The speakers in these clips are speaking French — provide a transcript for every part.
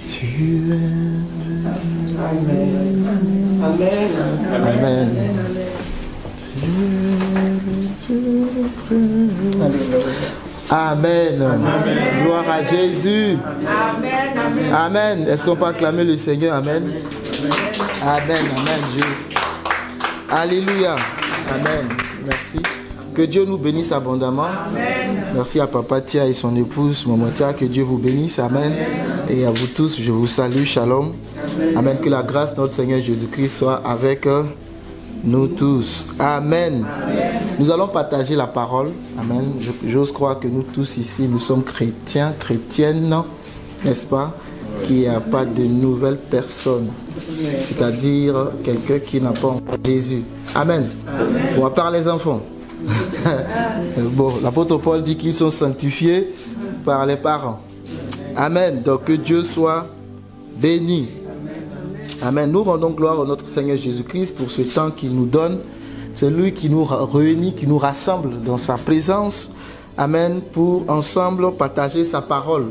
Tu es. Amen. Amen. Amen. Amen. Amen. Gloire à Jésus. Amen. Amen. Est-ce qu'on peut acclamer le Seigneur? Amen. Amen. Amen. Dieu. Alléluia. Amen. Merci. Que Dieu nous bénisse abondamment. Amen. Merci à Papa Tia et son épouse, Maman Tia. Que Dieu vous bénisse. Amen. Et à vous tous, je vous salue. Shalom. Amen. Que la grâce de notre Seigneur Jésus-Christ soit avec nous tous. Amen. Amen. Nous allons partager la parole. Amen. J'ose croire que nous tous ici, nous sommes chrétiens, chrétiennes, n'est-ce pas? Qu'il n'y a pas de nouvelle personne. C'est-à-dire quelqu'un qui n'a pas encore Jésus. Amen. Amen. On va parler les enfants. Bon, l'apôtre Paul dit qu'ils sont sanctifiés par les parents. Amen. Donc que Dieu soit béni. Amen. Nous rendons gloire à notre Seigneur Jésus-Christ pour ce temps qu'il nous donne. C'est lui qui nous réunit, qui nous rassemble dans sa présence. Amen. Pour ensemble partager sa parole.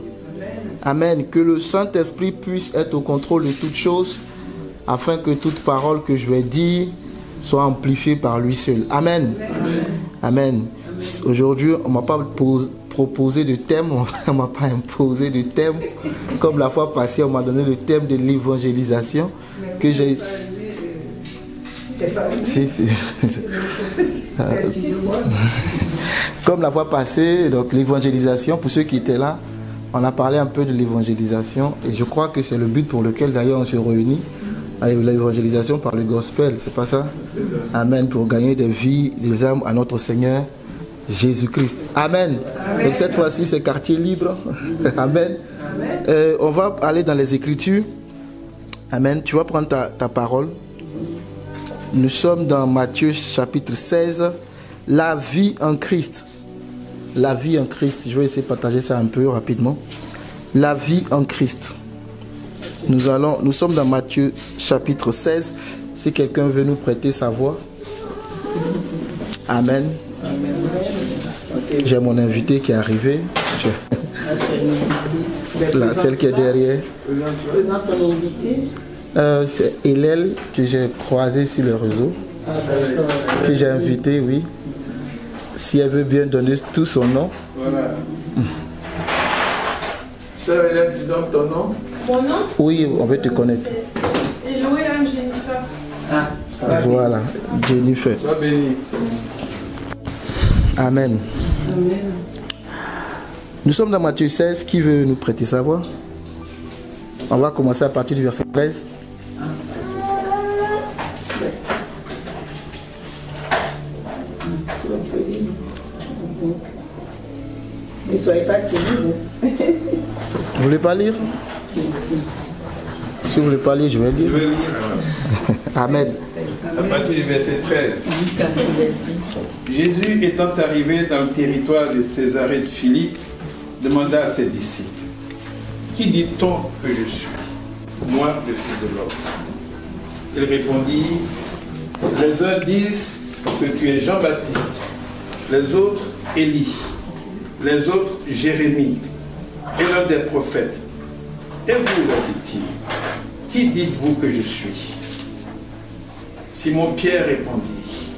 Amen. Que le Saint-Esprit puisse être au contrôle de toutes choses, afin que toute parole que je vais dire soit amplifiée par lui seul. Amen. Amen. Amen. Aujourd'hui, on ne m'a pas proposé de thème, on ne m'a pas imposé de thème. Comme la fois passée, on m'a donné le thème de l'évangélisation que j'ai... Comme la fois passée, donc l'évangélisation, pour ceux qui étaient là, on a parlé un peu de l'évangélisation et je crois que c'est le but pour lequel d'ailleurs on se réunit, avec l'évangélisation par le gospel, c'est pas ça? Amen, pour gagner des vies, des âmes à notre Seigneur Jésus-Christ. Amen. Amen. Donc cette fois-ci, c'est quartier libre. Amen. Amen. On va aller dans les Écritures. Amen. Tu vas prendre ta parole. Nous sommes dans Matthieu chapitre 16, la vie en Christ. La vie en Christ. Je vais essayer de partager ça un peu rapidement. La vie en Christ. Nous sommes dans Matthieu chapitre 16. Si quelqu'un veut nous prêter sa voix. Amen. J'ai mon invité qui est arrivé. Là, celle qui est derrière. Présente ton invité. C'est Hélène que j'ai croisé sur le réseau. Que j'ai invité, oui. Si elle veut bien donner tout son nom. Voilà. Sœur Hélène, tu donnes ton nom? Mon nom? Oui, on veut te connaître. Eloélam Jennifer. Ah, voilà, Jennifer. Sois béni. Amen. Amen. Nous sommes dans Matthieu 16. Qui veut nous prêter sa voix? On va commencer à partir du verset 13. Ne soyez pas timide. Vous voulez pas lire? Si vous voulez pas lire, je vais lire. Je vais lire. Amen. À partir du verset 13. Jésus étant arrivé dans le territoire de Césarée de Philippe, demanda à ses disciples: Qui dit-on que je suis? Moi, le Fils de l'homme. Il répondit: Les uns disent que tu es Jean-Baptiste, les autres Élie, les autres Jérémie, et l'un des prophètes. Et vous, leur dit-il, qui dites-vous que je suis? Simon-Pierre répondit: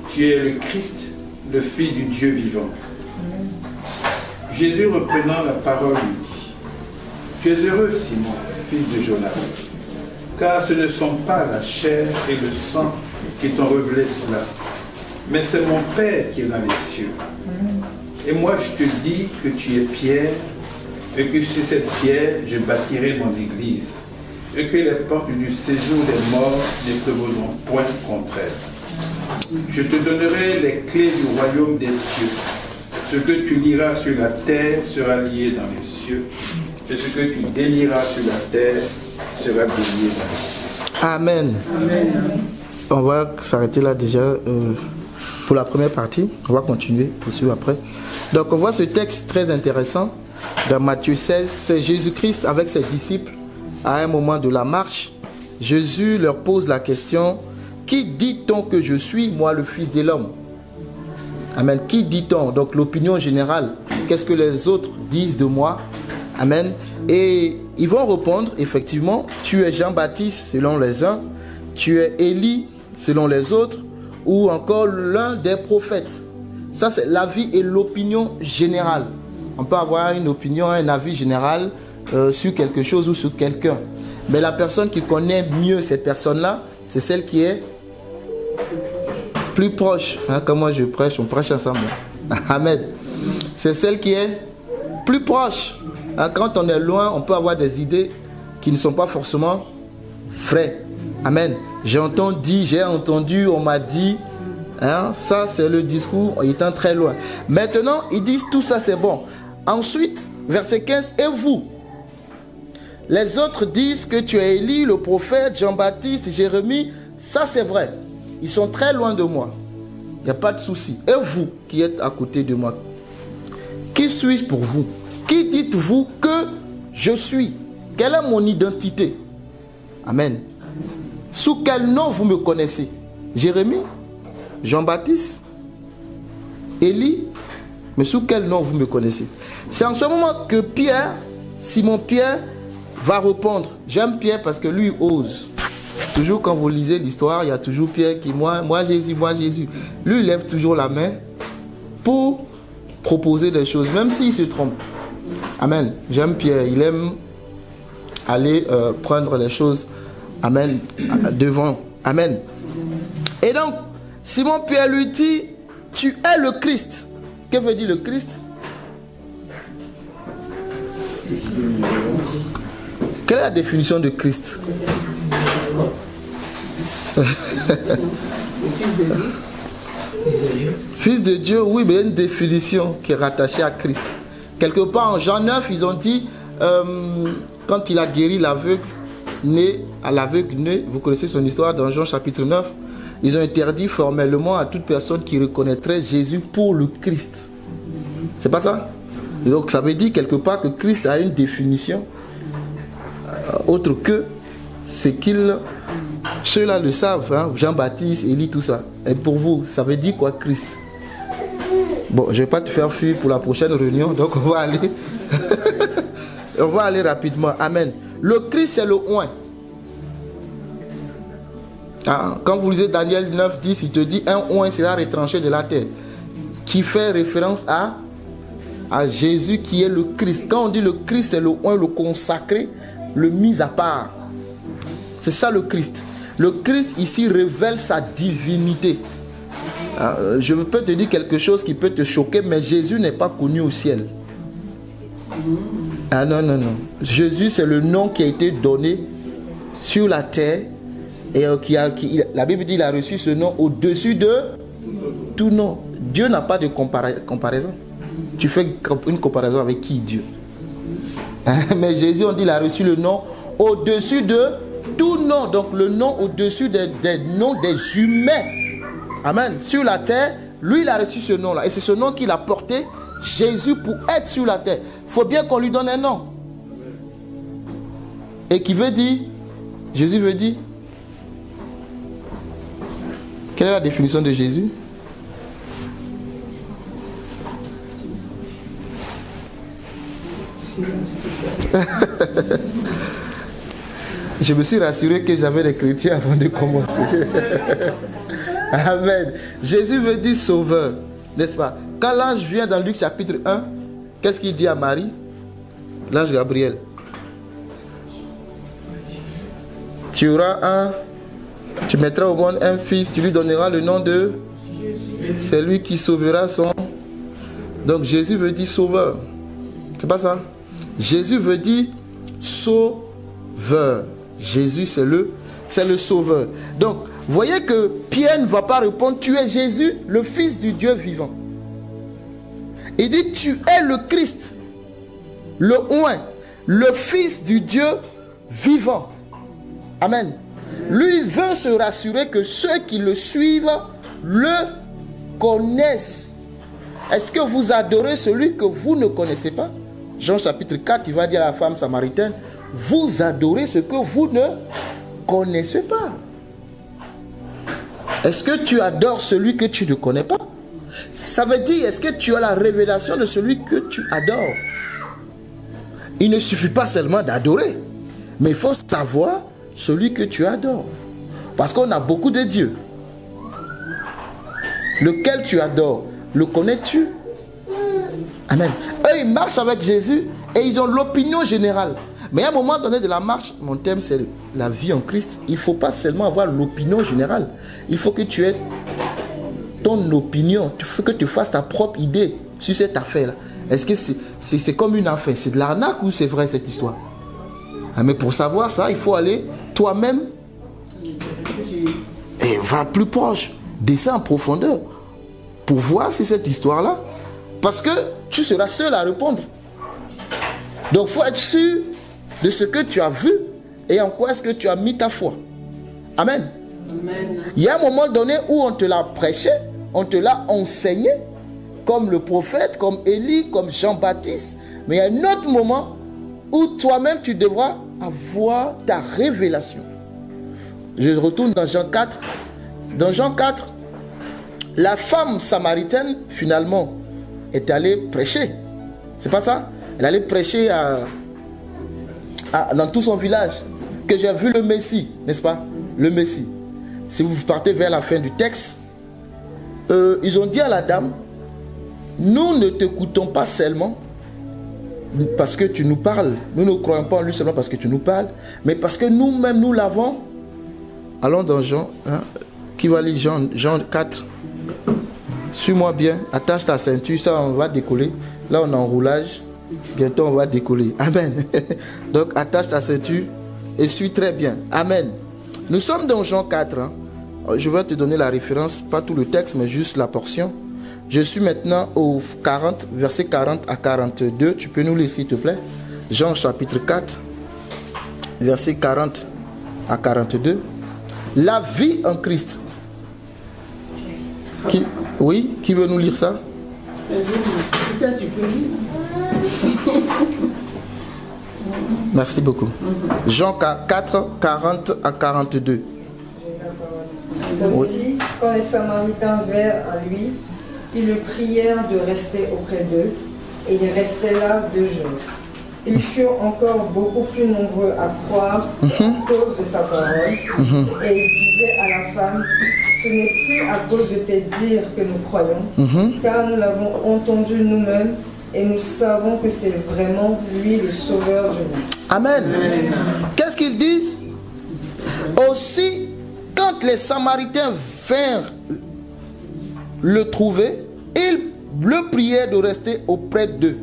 Tu es le Christ, le Fils du Dieu vivant. Jésus, reprenant la parole, lui dit: Tu es heureux, Simon, fils de Jonas, car ce ne sont pas la chair et le sang qui t'ont révélé cela, mais c'est mon Père qui est dans les cieux. Et moi, je te dis que tu es Pierre, et que sur cette pierre, je bâtirai mon église, et que les portes du séjour des morts ne prévaudront point contre elle. Je te donnerai les clés du royaume des cieux. Ce que tu liras sur la terre sera lié dans les cieux, et ce que tu délieras sur la terre sera délié dans les cieux. Amen. Amen. On va s'arrêter là déjà pour la première partie. On va continuer, poursuivre après. Donc on voit ce texte très intéressant dans Matthieu 16. C'est Jésus-Christ avec ses disciples à un moment de la marche. Jésus leur pose la question: Qui dit-on que je suis, moi, le Fils de l'homme? Amen. Qui dit-on? Donc l'opinion générale. Qu'est-ce que les autres disent de moi? Amen. Et ils vont répondre, effectivement, tu es Jean-Baptiste selon les uns, tu es Élie selon les autres, ou encore l'un des prophètes. Ça, c'est l'avis et l'opinion générale. On peut avoir une opinion, un avis général sur quelque chose ou sur quelqu'un. Mais la personne qui connaît mieux cette personne-là, c'est celle qui est plus proche. Hein, comme moi je prêche, on prêche ensemble. Amen. C'est celle qui est plus proche. Hein, quand on est loin, on peut avoir des idées qui ne sont pas forcément vraies. Amen. J'ai entendu, on m'a dit. Hein, ça, c'est le discours étant très loin. Maintenant, ils disent tout ça, c'est bon. Ensuite, verset 15, et vous? Les autres disent que tu es Élie, le prophète, Jean-Baptiste, Jérémie. Ça, c'est vrai. Ils sont très loin de moi. Il n'y a pas de souci. Et vous qui êtes à côté de moi, qui suis-je pour vous? Qui dites-vous que je suis? Quelle est mon identité? Amen. Sous quel nom vous me connaissez? Jérémie? Jean-Baptiste? Élie? Mais sous quel nom vous me connaissez? C'est en ce moment que Pierre, Simon-Pierre, va répondre. J'aime Pierre parce que lui ose. Toujours quand vous lisez l'histoire, il y a toujours Pierre qui, moi Jésus, moi Jésus. Lui, il lève toujours la main pour proposer des choses, même s'il se trompe. Amen. J'aime Pierre, il aime aller prendre les choses, amen, devant. Amen. Et donc, Simon-Pierre lui dit, tu es le Christ. Que veut dire le Christ? Quelle est la définition de Christ? Fils de Dieu, oui, mais il y a une définition qui est rattachée à Christ. Quelque part en Jean 9, ils ont dit, quand il a guéri l'aveugle, né, à l'aveugle né, vous connaissez son histoire dans Jean chapitre 9, ils ont interdit formellement à toute personne qui reconnaîtrait Jésus pour le Christ. C'est pas ça? Donc ça veut dire quelque part que Christ a une définition autre que ce qu'il... Ceux-là le savent, hein? Jean-Baptiste, Élie, tout ça. Et pour vous, ça veut dire quoi Christ? Bon, je ne vais pas te faire fuir pour la prochaine réunion, donc on va aller. On va aller rapidement. Amen. Le Christ, c'est le oint. Ah, quand vous lisez Daniel 9, 10, il te dit un oint sera retranché de la terre. Qui fait référence à Jésus qui est le Christ. Quand on dit le Christ, c'est le oint, le consacré, le mis à part. C'est ça le Christ. Le Christ ici révèle sa divinité. Je peux te dire quelque chose qui peut te choquer, mais Jésus n'est pas connu au ciel. Ah non, non, non. Jésus, c'est le nom qui a été donné sur la terre. Et la Bible dit qu'il a reçu ce nom au-dessus de tout nom. Dieu n'a pas de comparaison. Tu fais une comparaison avec qui, Dieu? Mais Jésus, on dit qu'il a reçu le nom au-dessus de tout nom. Donc le nom au-dessus des noms des humains. Amen. Sur la terre, lui, il a reçu ce nom-là. Et c'est ce nom qu'il a porté, Jésus, pour être sur la terre. Il faut bien qu'on lui donne un nom. Et qui veut dire, Jésus veut dire, quelle est la définition de Jésus? Je me suis rassuré que j'avais les chrétiens avant de commencer. Amen. Jésus veut dire sauveur, n'est-ce pas? Quand l'ange vient dans Luc chapitre 1, qu'est-ce qu'il dit à Marie? L'ange Gabriel. Tu mettras au monde un fils, tu lui donneras le nom de... C'est lui qui sauvera son... Donc Jésus veut dire sauveur. C'est pas ça? Jésus veut dire sauveur. Jésus, c'est le sauveur. Donc, voyez que Pierre ne va pas répondre, tu es Jésus, le Fils du Dieu vivant. Il dit, tu es le Christ, le oint, le Fils du Dieu vivant. Amen. Lui veut se rassurer que ceux qui le suivent le connaissent. Est-ce que vous adorez celui que vous ne connaissez pas? Jean chapitre 4, il va dire à la femme samaritaine, vous adorez ce que vous ne connaissez pas. Est-ce que tu adores celui que tu ne connais pas? Ça veut dire, est-ce que tu as la révélation de celui que tu adores? il ne suffit pas seulement d'adorer, mais il faut savoir celui que tu adores. Parce qu'on a beaucoup de dieux. Lequel tu adores, le connais-tu? Amen. Eux, ils marchent avec Jésus et ils ont l'opinion générale. Mais à un moment donné de la marche, mon thème c'est la vie en Christ. Il ne faut pas seulement avoir l'opinion générale. Il faut que tu aies ton opinion. Il faut que tu fasses ta propre idée sur cette affaire-là. Est-ce que c'est comme une affaire? C'est de l'arnaque ou c'est vrai cette histoire? Ah, mais pour savoir ça, il faut aller toi-même et va plus proche. Descends en profondeur pour voir si cette histoire-là, parce que tu seras seul à répondre. Donc il faut être sûr de ce que tu as vu et en quoi est-ce que tu as mis ta foi. Amen. Amen. Il y a un moment donné où on te l'a prêché, on te l'a enseigné, comme le prophète, comme Élie, comme Jean-Baptiste. Mais il y a un autre moment où toi-même tu devras avoir ta révélation. Je retourne dans Jean 4. Dans Jean 4, la femme samaritaine, finalement, est allée prêcher. C'est pas ça? Elle allait prêcher dans tout son village. Que j'ai vu le Messie, n'est-ce pas? Le Messie. Si vous partez vers la fin du texte, ils ont dit à la dame, nous ne t'écoutons pas seulement parce que tu nous parles. Nous ne croyons pas en lui seulement parce que tu nous parles, mais parce que nous-mêmes, nous l'avons. Allons dans Jean, hein, qui va lire Jean 4. Suis-moi bien, attache ta ceinture, ça on va décoller. Là on est en roulage, bientôt on va décoller. Amen. Donc attache ta ceinture et suis très bien. Amen. Nous sommes dans Jean 4. Hein. Je vais te donner la référence, pas tout le texte, mais juste la portion. Je suis maintenant au 40, verset 40 à 42. Tu peux nous lire s'il te plaît. Jean chapitre 4, verset 40 à 42. La vie en Christ. Oui, qui veut nous lire ça? Ça, tu peux lire. Merci beaucoup. Jean 4, 40 à 42. Aussi, Oui. quand les Samaritains vinrent à lui, ils le prièrent de rester auprès d'eux, et il restait là 2 jours. Ils furent encore beaucoup plus nombreux à croire à cause de sa parole, et il disait à la femme, ce n'est plus à cause de tes dires que nous croyons, car nous l'avons entendu nous-mêmes, et nous savons que c'est vraiment lui le sauveur du monde. Amen. Qu'est-ce qu'ils disent? Aussi, quand les Samaritains vinrent le trouver, ils le priaient de rester auprès d'eux.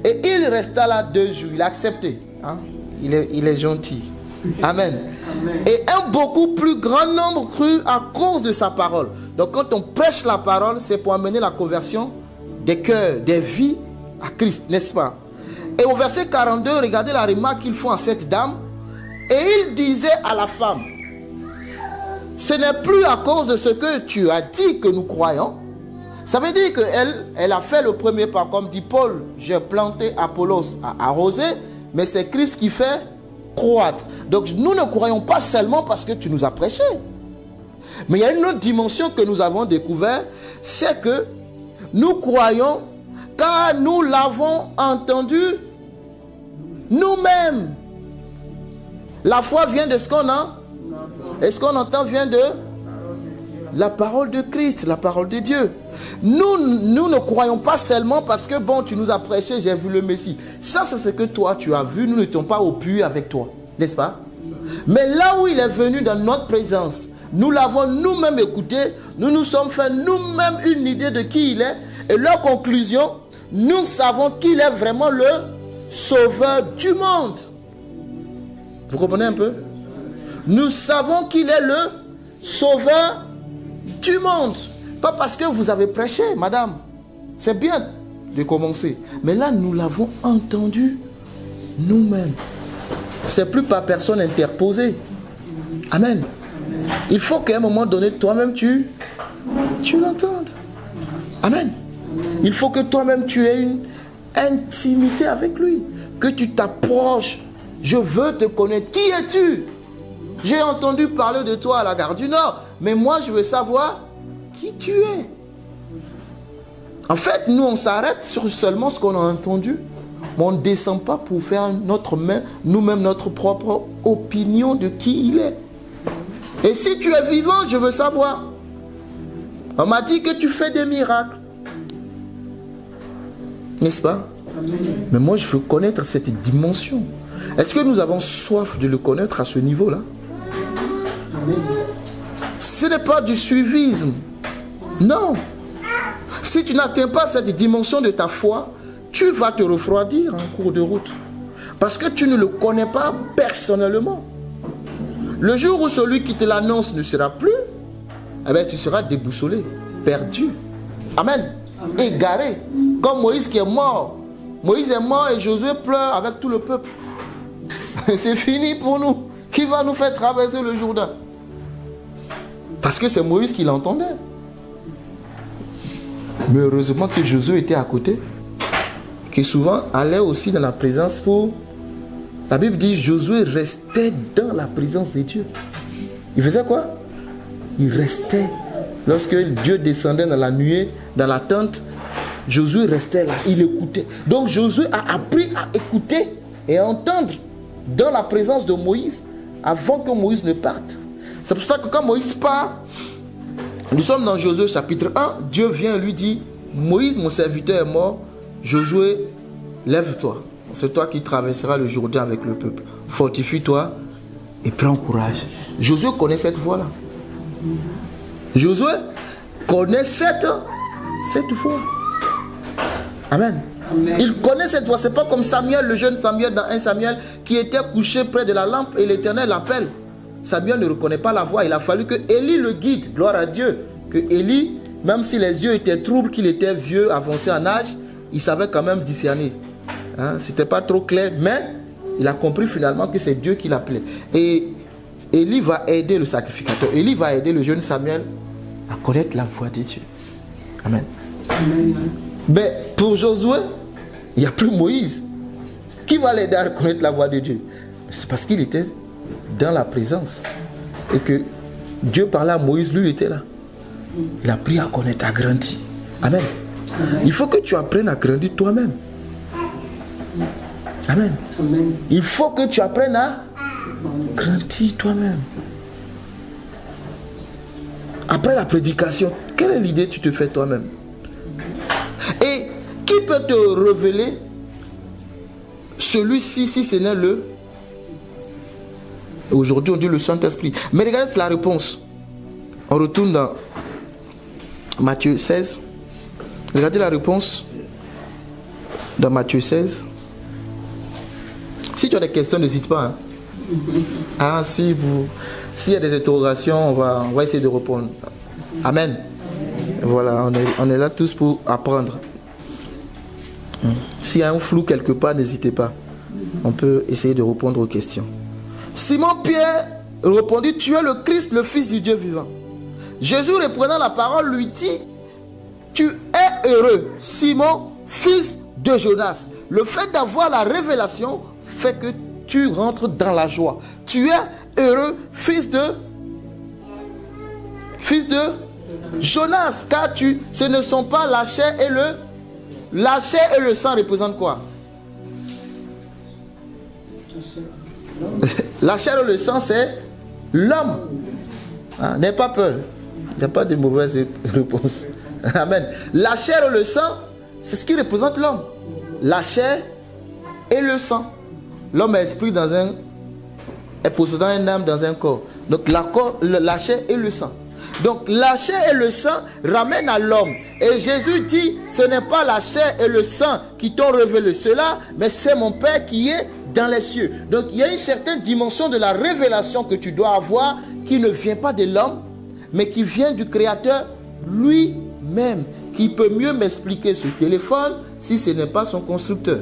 Et il resta là 2 jours. Il a accepté. Hein? Il est gentil. Amen. Amen. Et un beaucoup plus grand nombre crut à cause de sa parole. Donc quand on prêche la parole, c'est pour amener la conversion des cœurs, des vies à Christ, n'est-ce pas? Et au verset 42, regardez la remarque qu'ils font à cette dame. Et il disait à la femme, ce n'est plus à cause de ce que tu as dit que nous croyons. Ça veut dire qu'elle a fait le premier pas, comme dit Paul, j'ai planté, Apollos a arrosé, mais c'est Christ qui fait croître. Donc nous ne croyons pas seulement parce que tu nous as prêché. Mais il y a une autre dimension que nous avons découvert, c'est que nous croyons car nous l'avons entendu nous-mêmes. La foi vient de ce qu'on a. Et ce qu'on entend vient de la parole de Christ, la parole de Dieu. Nous ne croyons pas seulement parce que bon, tu nous as prêché, j'ai vu le Messie. Ça, c'est ce que toi, tu as vu. Nous n'étions pas au puits avec toi, n'est-ce pas? Mais là où il est venu dans notre présence, nous l'avons nous-mêmes écouté. Nous nous sommes fait nous-mêmes une idée de qui il est. Et leur conclusion, nous savons qu'il est vraiment le sauveur du monde. Vous comprenez un peu? Nous savons qu'il est le sauveur du monde. Pas parce que vous avez prêché, madame. C'est bien de commencer. Mais là, nous l'avons entendu nous-mêmes. C'est plus par personne interposée. Amen. Il faut qu'à un moment donné, toi-même, tu l'entendes. Amen. Il faut que toi-même, tu aies une intimité avec lui. Que tu t'approches. Je veux te connaître. Qui es-tu? J'ai entendu parler de toi à la gare du Nord. Mais moi, je veux savoir qui tu es. En fait, nous, on s'arrête sur seulement ce qu'on a entendu. Mais on ne descend pas pour faire nous-mêmes notre propre opinion de qui il est. Et si tu es vivant, je veux savoir. On m'a dit que tu fais des miracles. N'est-ce pas? Amen. Mais moi, je veux connaître cette dimension. Est-ce que nous avons soif de le connaître à ce niveau-là? Ce n'est pas du suivisme. Non. Si tu n'atteins pas cette dimension de ta foi, tu vas te refroidir en cours de route. Parce que tu ne le connais pas personnellement. Le jour où celui qui te l'annonce ne sera plus, eh bien, tu seras déboussolé, perdu. Amen. Amen. Égaré. Comme Moïse qui est mort. Moïse est mort et Josué pleure avec tout le peuple. C'est fini pour nous. Qui va nous faire traverser le Jourdain? Parce que c'est Moïse qui l'entendait. Mais heureusement que Josué était à côté, qui souvent allait aussi dans la présence pour... La Bible dit Josué restait dans la présence de Dieu. Il faisait quoi? Il restait. Lorsque Dieu descendait dans la nuée, dans la tente, Josué restait là, il écoutait. Donc Josué a appris à écouter et à entendre dans la présence de Moïse avant que Moïse ne parte. C'est pour ça que quand Moïse part, nous sommes dans Josué chapitre 1, Dieu vient et lui dit, Moïse, mon serviteur est mort, Josué, lève-toi. C'est toi qui traverseras le Jourdain avec le peuple. Fortifie-toi et prends courage. Josué connaît cette voie-là. Josué connaît cette voie. Amen. Amen. Il connaît cette voie. Ce n'est pas comme Samuel, le jeune Samuel dans 1 Samuel, qui était couché près de la lampe et l'Éternel l'appelle. Samuel ne reconnaît pas la voix. Il a fallu que Élie le guide. Gloire à Dieu. Que Élie, même si les yeux étaient troubles, qu'il était vieux, avancé en âge, il savait quand même discerner. Hein? C'était pas trop clair, mais il a compris finalement que c'est Dieu qui l'appelait. Et Élie va aider le sacrificateur. Élie va aider le jeune Samuel à connaître la voix de Dieu. Amen. Amen. Mais pour Josué, il n'y a plus Moïse. Qui va l'aider à connaître la voix de Dieu? C'est parce qu'il était dans la présence. Et que Dieu parlait à Moïse, lui il était là. Il a appris à connaître, à grandir. Amen. Amen. Il faut que tu apprennes à grandir toi-même. Amen. Amen. Il faut que tu apprennes à grandir toi-même. Après la prédication, quelle est l'idée que tu te fais toi-même? Et qui peut te révéler celui-ci si ce n'est le... Aujourd'hui on dit le Saint-Esprit. Mais regardez la réponse. On retourne dans Matthieu 16. Regardez la réponse dans Matthieu 16. Si tu as des questions, n'hésite pas. Hein. Ah, s'il y a des interrogations, on va essayer de répondre. Amen. Voilà, on est là tous pour apprendre. S'il y a un flou quelque part, n'hésitez pas. On peut essayer de répondre aux questions. Simon-Pierre répondit, tu es le Christ, le Fils du Dieu vivant. Jésus reprenant la parole lui dit, tu es heureux, Simon, fils de Jonas. Le fait d'avoir la révélation fait que tu rentres dans la joie. Tu es heureux, fils de Jonas, car ce ne sont pas la chair et le sang représentent quoi? La chair et le sang, c'est l'homme. Ah, n'aie pas peur. Il n'y a pas de mauvaise réponse. Amen. La chair et le sang, c'est ce qui représente l'homme. La chair et le sang. L'homme est esprit est possédant une âme dans un corps. Donc la chair et le sang. Donc la chair et le sang ramènent à l'homme. Et Jésus dit, ce n'est pas la chair et le sang qui t'ont révélé cela, mais c'est mon Père qui est dans les cieux. Donc il y a une certaine dimension de la révélation que tu dois avoir qui ne vient pas de l'homme, mais qui vient du Créateur lui-même, qui peut mieux m'expliquer ce téléphone si ce n'est pas son constructeur.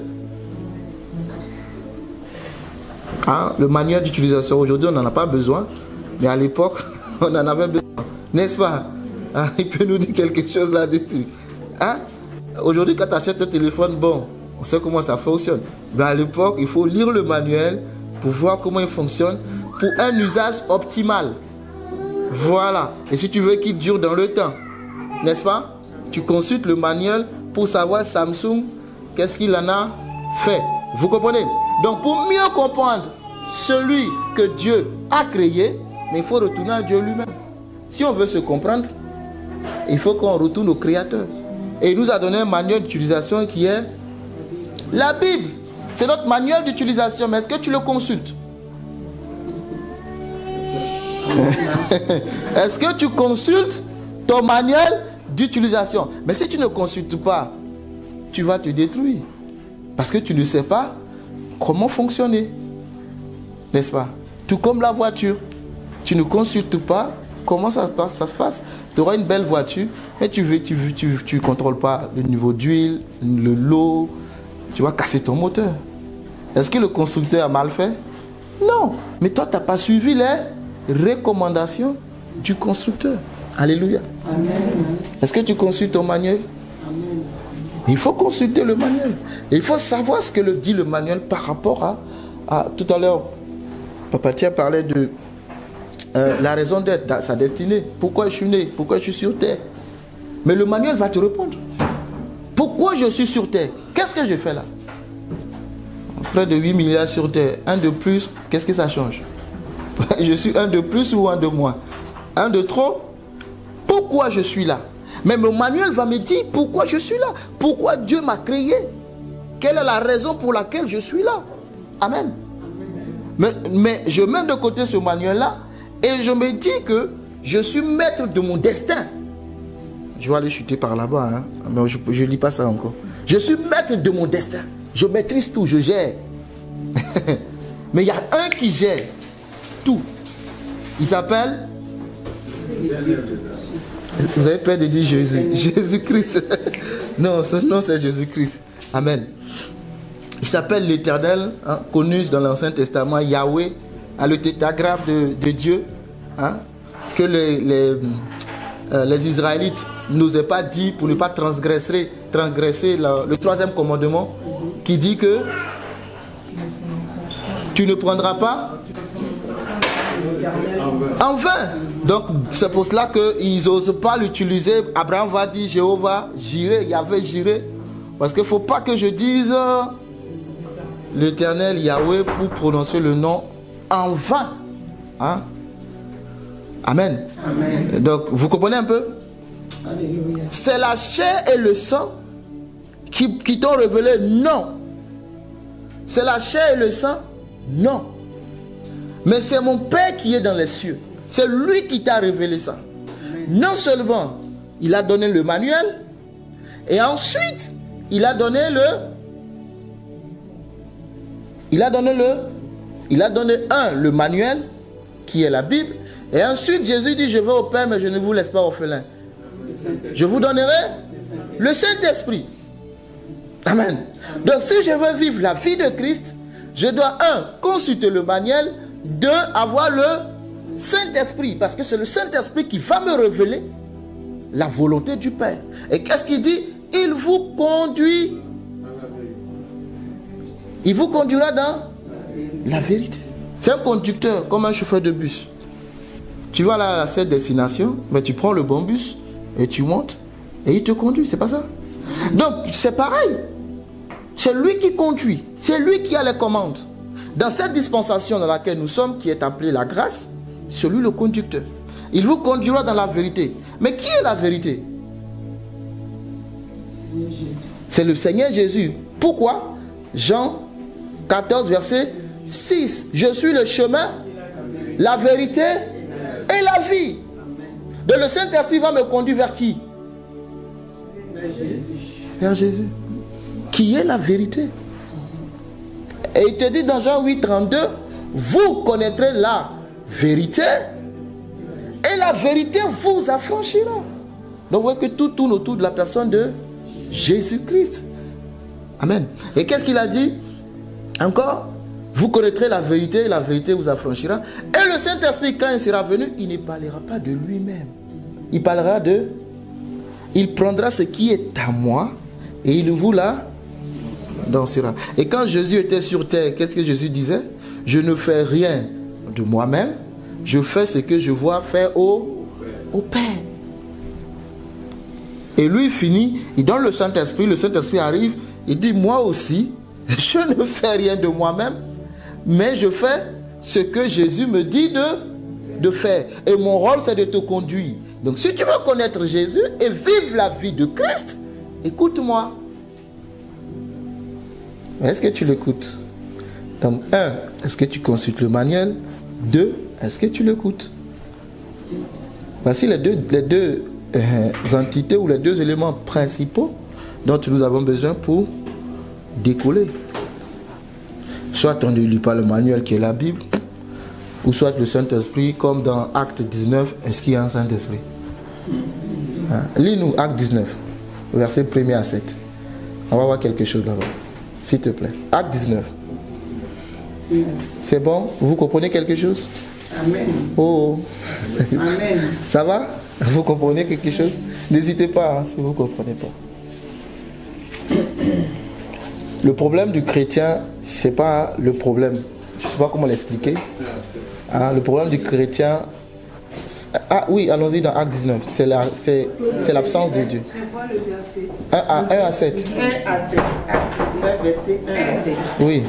Hein, le manuel d'utilisation, aujourd'hui on n'en a pas besoin, mais à l'époque on en avait besoin, n'est-ce pas? Hein, il peut nous dire quelque chose là-dessus. Hein? Aujourd'hui quand tu achètes un téléphone, bon, on sait comment ça fonctionne. Mais à l'époque, il faut lire le manuel pour voir comment il fonctionne pour un usage optimal. Voilà. Et si tu veux qu'il dure dans le temps, n'est-ce pas? Tu consultes le manuel pour savoir Samsung, qu'est-ce qu'il en a fait. Vous comprenez? Donc pour mieux comprendre celui que Dieu a créé, mais il faut retourner à Dieu lui-même. Si on veut se comprendre, il faut qu'on retourne au Créateur. Et il nous a donné un manuel d'utilisation qui est la Bible. C'est notre manuel d'utilisation, mais est-ce que tu le consultes? Est-ce que tu consultes ton manuel d'utilisation? Mais si tu ne consultes pas, tu vas te détruire. Parce que tu ne sais pas comment fonctionner. N'est-ce pas? Tout comme la voiture. Tu ne consultes pas comment ça se passe. Tu auras une belle voiture, mais tu ne contrôles pas le niveau d'huile, l'eau. Tu vas casser ton moteur. Est-ce que le constructeur a mal fait? Non. Mais toi, tu n'as pas suivi les recommandations du constructeur. Alléluia. Amen. Est-ce que tu consultes ton manuel? Amen. Il faut consulter le manuel. Et il faut savoir ce que dit le manuel par rapport à tout à l'heure, Papa Tia parlait de la raison d'être, sa destinée. Pourquoi je suis né? Pourquoi je suis sur terre? Mais le manuel va te répondre. Pourquoi je suis sur terre? Qu'est-ce que je fais là? Près de 8 milliards sur terre. Un de plus, qu'est-ce que ça change? Je suis un de plus ou un de moins? Un de trop? Pourquoi je suis là? Mais mon manuel va me dire pourquoi je suis là. Pourquoi Dieu m'a créé. Quelle est la raison pour laquelle je suis là? Amen. Mais je mets de côté ce manuel-là et je me dis que je suis maître de mon destin. Je vais aller chuter par là-bas, hein? Mais je ne lis pas ça encore. Je suis maître de mon destin. Je maîtrise tout, je gère. Mais il y a un qui gère tout. Il s'appelle... Vous avez peur de dire Jésus. Jésus-Christ. Non, son nom c'est Jésus-Christ. Amen. Il s'appelle l'Éternel, hein, connu dans l'Ancien Testament, Yahweh, le tétragramme de Dieu, hein, que les Israélites n'osaient pas dire pour ne pas transgresser le troisième commandement qui dit que tu ne prendras pas en vain. Donc c'est pour cela qu'ils n'osent pas l'utiliser. Abraham va dire Jéhovah, j'irai, Yahvé, j'irai. Parce qu'il ne faut pas que je dise l'Éternel Yahweh pour prononcer le nom en vain. Hein? Amen. Amen. Donc vous comprenez un peu? C'est la chair et le sang qui t'ont révélé non. C'est la chair et le sang? Non. Mais c'est mon Père qui est dans les cieux. C'est lui qui t'a révélé ça. Non seulement il a donné le manuel, et ensuite il a donné le manuel qui est la Bible. Et ensuite Jésus dit je vais au Père mais je ne vous laisse pas orphelin. Je vous donnerai le Saint-Esprit. Amen. Donc si je veux vivre la vie de Christ, je dois consulter le manuel, 2 avoir le Saint-Esprit, parce que c'est le Saint-Esprit qui va me révéler la volonté du Père. Et qu'est-ce qu'il dit? Il vous conduit. Il vous conduira dans la vérité. C'est un conducteur comme un chauffeur de bus. Tu vas là à cette destination, mais tu prends le bon bus et tu montes et il te conduit, c'est pas ça? Donc c'est pareil. C'est lui qui conduit, c'est lui qui a les commandes. Dans cette dispensation dans laquelle nous sommes, qui est appelée la grâce, c'est lui le conducteur. Il vous conduira dans la vérité. Mais qui est la vérité? C'est le Seigneur Jésus. Pourquoi? Jean 14, verset 6. Je suis le chemin, la vérité et la vie. Donc le Saint-Esprit va me conduire vers qui? Vers Jésus. Qui est la vérité? Et il te dit dans Jean 8, 32, vous connaîtrez la vérité et la vérité vous affranchira. Donc vous voyez que tout tourne autour de la personne de Jésus-Christ. Amen. Et qu'est-ce qu'il a dit encore? Vous connaîtrez la vérité et la vérité vous affranchira. Et le Saint-Esprit, quand il sera venu, il ne parlera pas de lui-même. Il parlera de... Il prendra ce qui est à moi et il vous la dansera. Et quand Jésus était sur terre, qu'est-ce que Jésus disait? Je ne fais rien de moi-même. Je fais ce que je vois faire au Père. Et lui, il finit, il donne le Saint-Esprit arrive, il dit, moi aussi, je ne fais rien de moi-même, mais je fais ce que Jésus me dit de faire. Et mon rôle, c'est de te conduire. Donc, si tu veux connaître Jésus et vivre la vie de Christ, écoute-moi. Est-ce que tu l'écoutes? Donc, 1, est-ce que tu consultes le manuel? 2, est-ce que tu l'écoutes? Voici les deux entités ou les deux éléments principaux dont nous avons besoin pour décoller. Soit on ne lit pas le manuel qui est la Bible, ou soit le Saint-Esprit, comme dans Acte 19, est-ce qu'il y a un Saint-Esprit? Lis-nous Acte 19, verset 1er à 7. On va voir quelque chose là-bas, s'il te plaît. Acte 19. C'est bon? Vous comprenez quelque chose? Amen. Oh. Amen. Ça va? Vous comprenez quelque chose? N'hésitez pas si vous ne comprenez pas. Le problème du chrétien, c'est pas le problème. Je ne sais pas comment l'expliquer. Le problème du chrétien... Ah oui, allons-y dans Acte 19. C'est l'absence de Dieu. C'est quoi le verset? 1 à 7. 1 à 7. Acte 19, verset 1 à 7. Oui.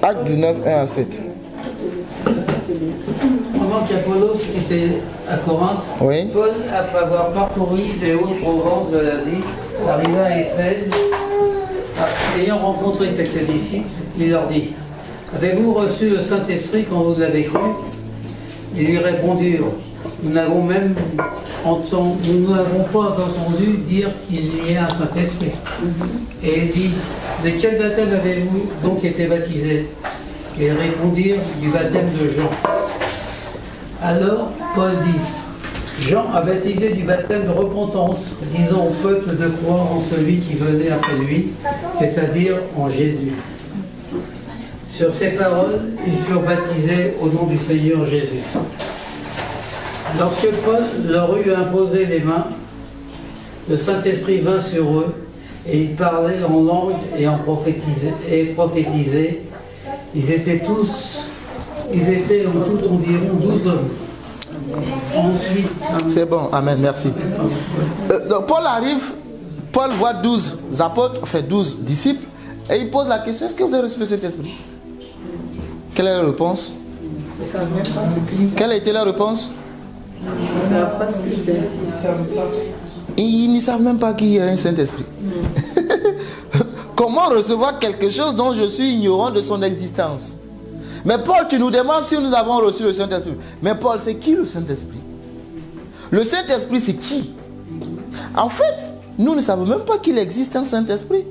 Acte 19, 1 à 7. Pendant qu'Apollos était à Corinthe, Oui. Paul, après avoir parcouru les hautes provinces de l'Asie, arriva à Éphèse. Ayant rencontré quelques disciples, il leur dit: avez-vous reçu le Saint-Esprit quand vous l'avez cru? Ils lui répondirent: nous n'avons pas entendu dire qu'il y ait un Saint-Esprit. Et il dit: de quel baptême avez-vous donc été baptisés? Ils répondirent: du baptême de Jean. Alors Paul dit: Jean a baptisé du baptême de repentance, disant au peuple de croire en celui qui venait après lui, c'est-à-dire en Jésus. Sur ces paroles, ils furent baptisés au nom du Seigneur Jésus. Lorsque Paul leur eut imposé les mains, le Saint-Esprit vint sur eux, et ils parlaient en langue et prophétisaient. Ils étaient en tout environ 12 hommes. Ensuite... C'est bon, amen, merci. Donc Paul arrive, Paul voit 12 apôtres, fait 12 disciples, et il pose la question: est-ce que vous avez reçu le Saint-Esprit? Quelle est la réponse? Ils ne savent même pas ce que c'est. Quelle a été la réponse? Ils ne savent pas ce que c'est. Ils ne savent même pas qu'il y a un Saint-Esprit. Comment recevoir quelque chose dont je suis ignorant de son existence? Mais Paul, tu nous demandes si nous avons reçu le Saint-Esprit. Mais Paul, c'est qui le Saint-Esprit? Le Saint-Esprit, c'est qui? En fait, nous ne savons même pas qu'il existe un Saint-Esprit.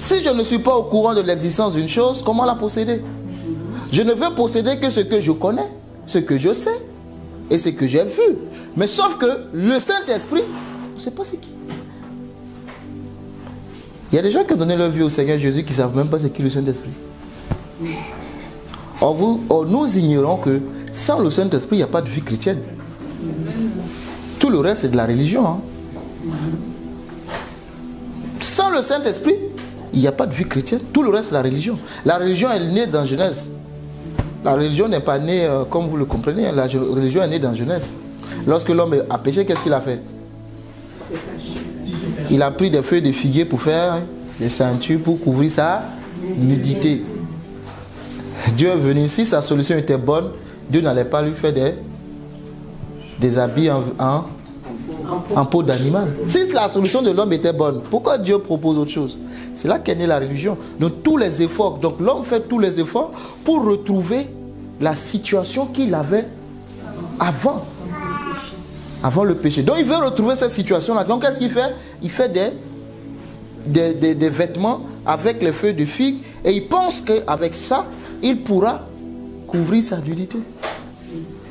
Si je ne suis pas au courant de l'existence d'une chose, comment la posséder? Je ne veux posséder que ce que je connais, ce que je sais et ce que j'ai vu. Mais sauf que le Saint-Esprit, on ne sait pas c'est qui. Il y a des gens qui ont donné leur vie au Seigneur Jésus qui ne savent même pas c'est qui le Saint-Esprit. Or, nous ignorons que sans le Saint-Esprit, il n'y a pas de vie chrétienne. Tout le reste, c'est de la religion. Hein. Sans le Saint-Esprit, il n'y a pas de vie chrétienne. Tout le reste, c'est la religion. La religion est née dans Genèse. La religion n'est pas née, comme vous le comprenez, la religion est née dans Genèse. Lorsque l'homme a péché, qu'est-ce qu'il a fait? Il a pris des feuilles de figuier pour faire des ceintures pour couvrir sa nudité. Dieu est venu, si sa solution était bonne, Dieu n'allait pas lui faire des habits en peau d'animal. Si la solution de l'homme était bonne, pourquoi Dieu propose autre chose? C'est là qu'est née la religion. Donc tous les efforts, donc l'homme fait tous les efforts pour retrouver la situation qu'il avait avant le péché. Donc il veut retrouver cette situation-là. Donc qu'est-ce qu'il fait? Il fait des vêtements avec les feuilles de figue et il pense qu'avec ça, il pourra couvrir sa nudité.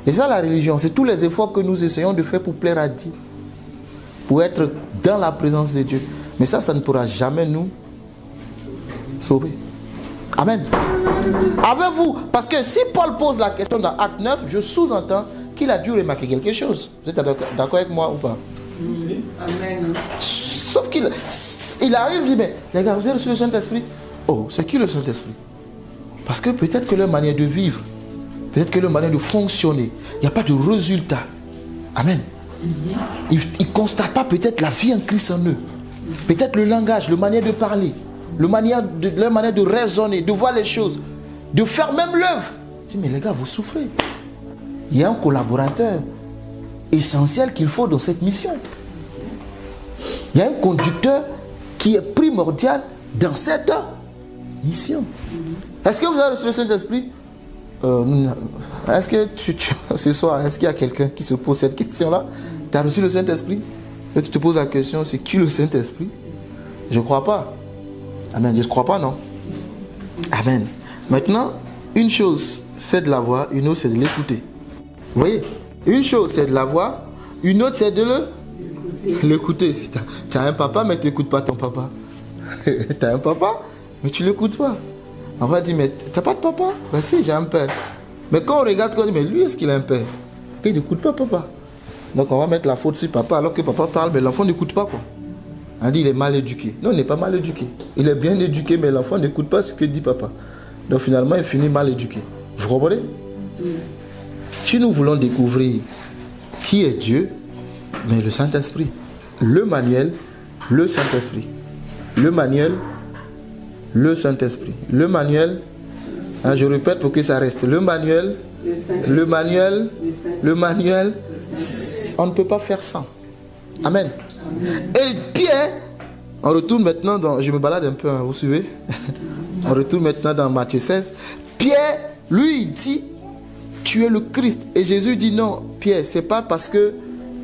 Et ça, la religion, c'est tous les efforts que nous essayons de faire pour plaire à Dieu, pour être dans la présence de Dieu. Mais ça ne pourra jamais nous sauver. Amen. Avez-vous, parce que si Paul pose la question dans Acte 9, je sous-entends qu'il a dû remarquer quelque chose. Vous êtes d'accord avec moi ou pas? Amen. Sauf qu'il arrive, il dit, mais les gars, vous avez reçu le Saint-Esprit? Oh, c'est qui le Saint-Esprit? Parce que peut-être que leur manière de vivre, peut-être que leur manière de fonctionner, il n'y a pas de résultat. Amen. Ils ne constatent pas peut-être la vie en Christ en eux. Peut-être le langage, la manière de parler. leur manière de raisonner, de voir les choses, de faire même l'œuvre. Je dis, mais les gars, vous souffrez. Il y a un collaborateur essentiel qu'il faut dans cette mission. Il y a un conducteur qui est primordial dans cette mission. Est-ce que vous avez reçu le Saint-Esprit? Est-ce que ce soir, est-ce qu'il y a quelqu'un qui se pose cette question-là? Tu as reçu le Saint-Esprit? Et tu te poses la question, c'est qui le Saint-Esprit? Je ne crois pas. Amen. Je ne crois pas, non? Amen. Maintenant, une chose, c'est de la voir, une autre, c'est de l'écouter. Vous voyez? Une chose, c'est de la voir, une autre, c'est de l'écouter. Si tu as un papa, mais tu n'écoutes pas ton papa. Tu as un papa, mais tu ne l'écoutes pas. On va dire, mais tu n'as pas de papa? Ben si, j'ai un père. Mais quand on regarde, on dit, mais lui, est-ce qu'il a un père? Il n'écoute pas papa. Donc on va mettre la faute sur papa, alors que papa parle, mais l'enfant n'écoute pas, quoi. On dit, il est mal éduqué. Non, il n'est pas mal éduqué. Il est bien éduqué, mais l'enfant n'écoute pas ce que dit papa. Donc finalement, il finit mal éduqué. Vous comprenez? Si nous voulons découvrir qui est Dieu, mais le Saint-Esprit. Le manuel, le Saint-Esprit. Le manuel, le Saint-Esprit. Le manuel, je répète pour que ça reste. Le manuel, le manuel, le manuel, on ne peut pas faire sans. Amen. Et Pierre, on retourne maintenant dans, je me balade un peu, hein, vous suivez? On retourne maintenant dans Matthieu 16. Pierre, lui, il dit, tu es le Christ. Et Jésus dit, non, Pierre, c'est pas parce que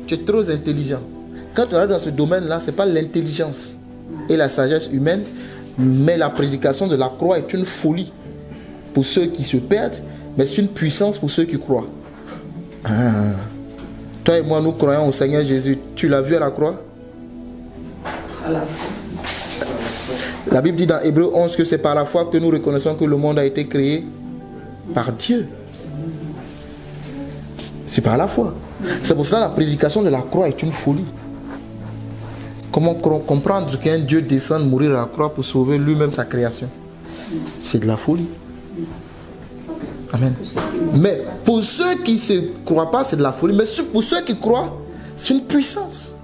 tu es trop intelligent. Quand on est dans ce domaine-là, ce n'est pas l'intelligence et la sagesse humaine, mais la prédication de la croix est une folie pour ceux qui se perdent, mais c'est une puissance pour ceux qui croient. Toi et moi, nous croyons au Seigneur Jésus. Tu l'as vu à la croix? À la foi. La Bible dit dans Hébreux 11 que c'est par la foi que nous reconnaissons que le monde a été créé par Dieu. C'est par la foi. C'est pour cela que la prédication de la croix est une folie. Comment comprendre qu'un Dieu descende mourir à la croix pour sauver lui-même sa création? C'est de la folie. Amen. Mais pour ceux qui ne se croient pas, c'est de la folie. Mais pour ceux qui croient, c'est une puissance.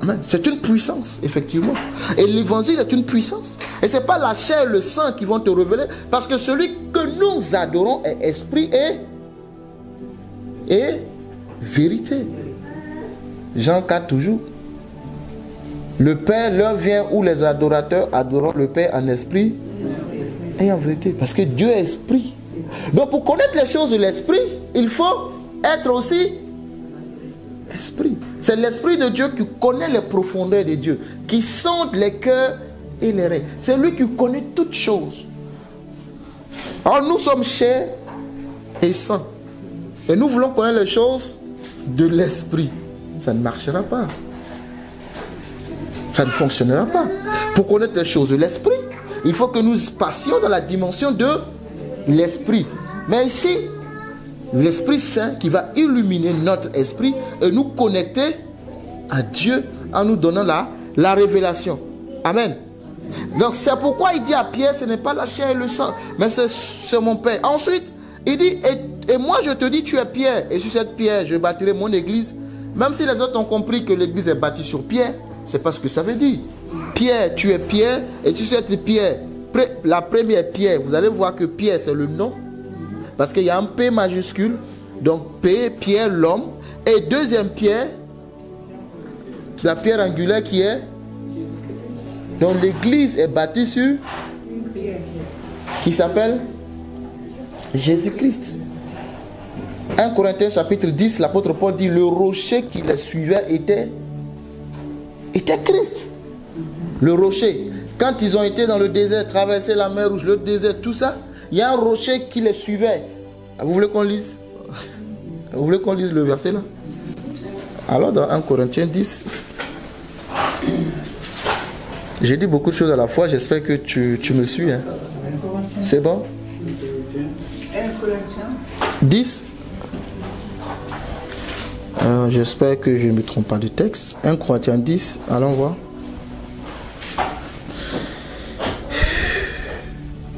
Amen. C'est une puissance, effectivement. Et l'évangile est une puissance. Et ce n'est pas la chair et le sang qui vont te révéler. Parce que celui que nous adorons est esprit et vérité. Jean 4 toujours. Le Père leur vient où les adorateurs adorent le Père en esprit et en vérité. Parce que Dieu est esprit. Donc pour connaître les choses de l'esprit, il faut être aussi esprit. C'est l'esprit de Dieu qui connaît les profondeurs de Dieu, qui sonde les cœurs et les reins. C'est lui qui connaît toutes choses. Alors nous sommes chair et sang. Et nous voulons connaître les choses de l'esprit. Ça ne marchera pas. Ça ne fonctionnera pas. Pour connaître les choses de l'esprit, il faut que nous passions dans la dimension de l'esprit. Mais ici, l'Esprit Saint qui va illuminer notre esprit et nous connecter à Dieu en nous donnant la révélation. Amen. Donc c'est pourquoi il dit à Pierre, ce n'est pas la chair et le sang, mais c'est mon Père. Ensuite, il dit, et moi je te dis, tu es Pierre, et sur cette pierre, je bâtirai mon église. Même si les autres ont compris que l'église est bâtie sur pierre, c'est pas ce que ça veut dire. Pierre, tu es Pierre, et sur cette pierre, la première pierre, vous allez voir que Pierre c'est le nom, parce qu'il y a un P majuscule, donc P, Pierre, l'homme, et deuxième pierre, c'est la pierre angulaire qui est, donc l'église est bâtie sur, qui s'appelle Jésus-Christ. 1 Corinthiens chapitre 10, l'apôtre Paul dit, le rocher qui les suivait était Christ. Le rocher. Quand ils ont été dans le désert, traversé la mer Rouge, le désert, tout ça, il y a un rocher qui les suivait. Vous voulez qu'on lise? Vous voulez qu'on lise le verset là? Alors dans 1 Corinthiens 10, j'ai dit beaucoup de choses à la fois, j'espère que tu me suis. Hein. C'est bon? 10. J'espère que je ne me trompe pas du texte. 1 Corinthiens 10, allons voir.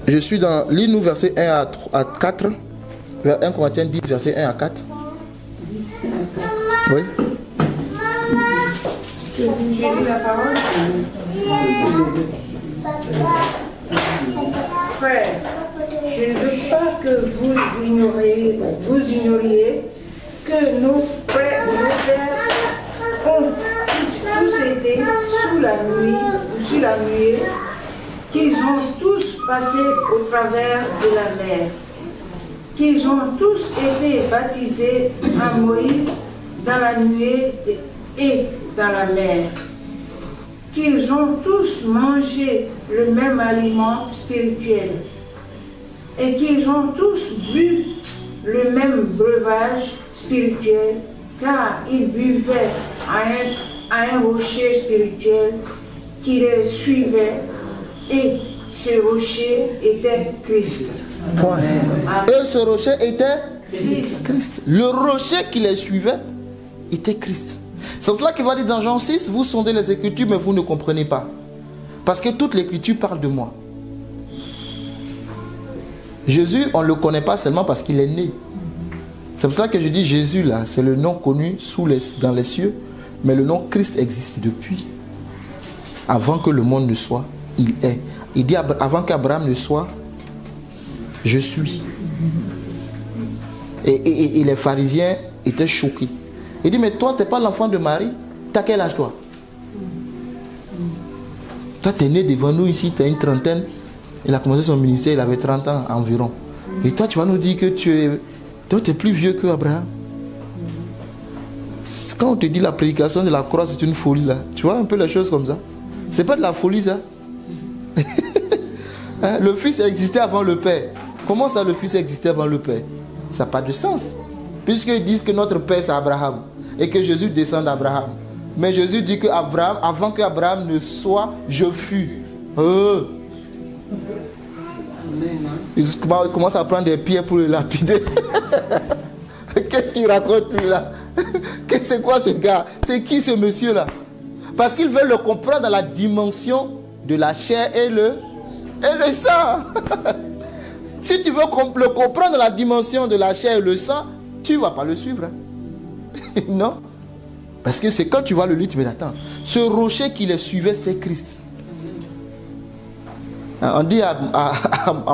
Je suis dans, lis-nous verset 1 à 4. 1 Corinthiens 10, verset 1 à 4. Oui. J'ai lu la parole. Frère, je ne veux pas que vous ignoriez que nos pères ont tous été sous la nuée, qu'ils ont tous passé au travers de la mer, qu'ils ont tous été baptisés à Moïse dans la nuée et dans la mer, qu'ils ont tous mangé le même aliment spirituel et qu'ils ont tous bu le même breuvage spirituel, car ils buvaient à un rocher spirituel qui les suivait, et ce rocher était Christ. Point. Et ce rocher était Christ. Le rocher qui les suivait était Christ. C'est pour cela qu'il va dire dans Jean 6, vous sondez les Écritures, mais vous ne comprenez pas. Parce que toute l'Écriture parle de moi. Jésus, on ne le connaît pas seulement parce qu'il est né. C'est pour ça que je dis Jésus, là, c'est le nom connu dans les cieux, mais le nom Christ existe depuis. Avant que le monde ne soit, il est. Il dit avant qu'Abraham ne soit, je suis. Et les pharisiens étaient choqués. Il dit, mais toi, tu n'es pas l'enfant de Marie. Tu as quel âge, toi? Toi, tu es né devant nous ici, tu as une trentaine. Il a commencé son ministère, il avait 30 ans environ. Et toi, tu vas nous dire que tu es plus vieux qu'Abraham. Quand on te dit la prédication de la croix, c'est une folie, là. Tu vois un peu les choses comme ça. C'est pas de la folie, ça. Hein? Le Fils existait avant le Père. Comment ça, le Fils existait avant le Père? Ça n'a pas de sens. Puisqu'ils disent que notre Père, c'est Abraham. Et que Jésus descend d'Abraham. Mais Jésus dit que Abraham, avant qu'Abraham ne soit, je fus. Il commence à prendre des pierres pour le lapider. Qu'est-ce qu'il raconte lui là? C'est quoi ce gars? C'est qui ce monsieur là? Parce qu'ils veulent le comprendre dans la dimension de la chair et le sang. Si tu veux le comprendre dans la dimension de la chair et le sang, tu ne vas pas le suivre. Hein? Non. Parce que c'est quand tu vois le livre, tu me dis, attends, ce rocher qui les suivait, c'était Christ. On dit à